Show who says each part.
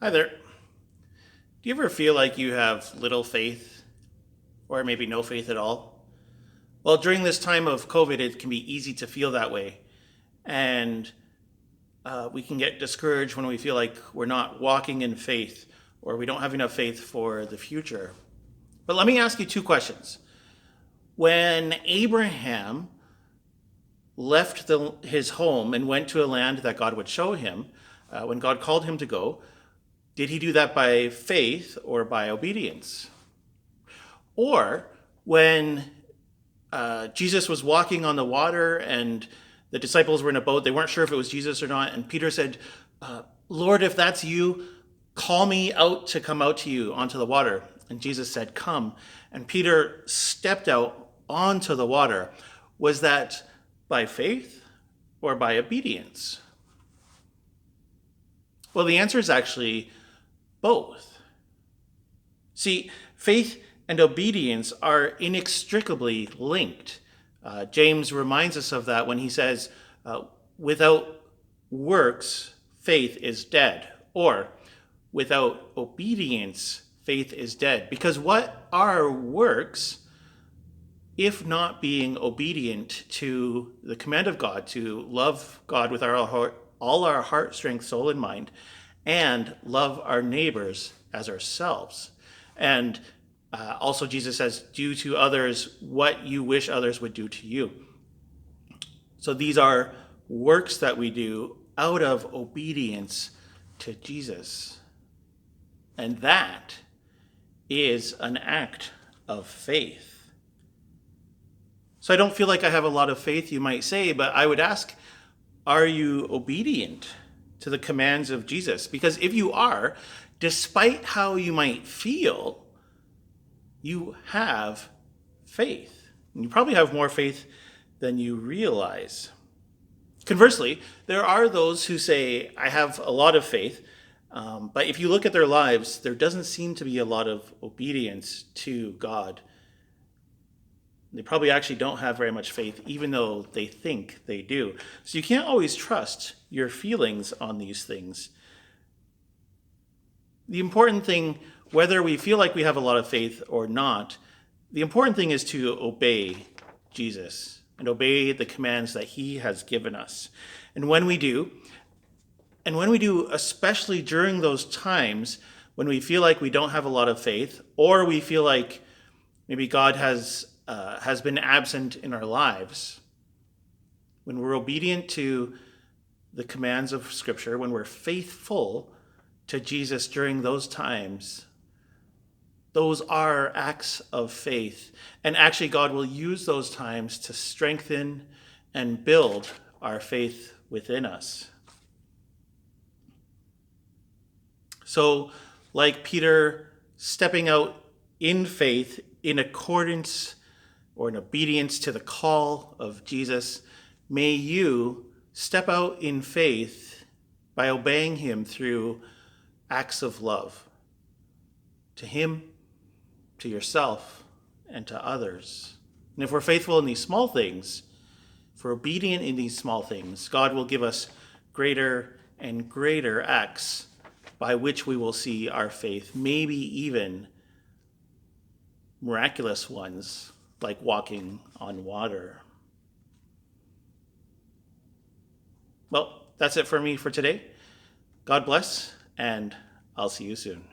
Speaker 1: Hi there. Do you ever feel like you have little faith or maybe no faith at all? Well, during this time of COVID, it can be easy to feel that way. And we can get discouraged when we feel like we're not walking in faith or we don't have enough faith for the future. But let me ask you two questions. When Abraham left his home and went to a land that God would show him, when God called him to go, did he do that by faith or by obedience? Or when Jesus was walking on the water and the disciples were in a boat, they weren't sure if it was Jesus or not, and Peter said, Lord, if that's you, call me out to come out to you onto the water. And Jesus said, come. And Peter stepped out onto the water. Was that by faith or by obedience? Well, the answer is actually both. See, faith and obedience are inextricably linked. James reminds us of that when he says, without works, faith is dead. Or, without obedience, faith is dead. Because what are works if not being obedient to the command of God to love God with all our heart, strength, soul, and mind, and love our neighbors as ourselves? And also Jesus says, do to others what you wish others would do to you. So these are works that we do out of obedience to Jesus. And that is an act of faith. So I don't feel like I have a lot of faith, you might say, but I would ask, are you obedient to the commands of Jesus? Because if you are, despite how you might feel, you have faith. And you probably have more faith than you realize. Conversely, there are those who say, I have a lot of faith, but if you look at their lives, there doesn't seem to be a lot of obedience to God. They probably actually don't have very much faith, even though they think they do. So you can't always trust your feelings on these things. The important thing, whether we feel like we have a lot of faith or not, the important thing is to obey Jesus and obey the commands that he has given us. And when we do, especially during those times when we feel like we don't have a lot of faith, or we feel like maybe God has been absent in our lives, when we're obedient to the commands of Scripture, when we're faithful to Jesus during those times, those are acts of faith. And actually, God will use those times to strengthen and build our faith within us. So, like Peter stepping out in faith in accordance or in obedience to the call of Jesus, may you step out in faith by obeying him through acts of love to him, to yourself, and to others. And if we're faithful in these small things, if we're obedient in these small things, God will give us greater and greater acts by which we will see our faith, maybe even miraculous ones like walking on water. Well, that's it for me for today. God bless, and I'll see you soon.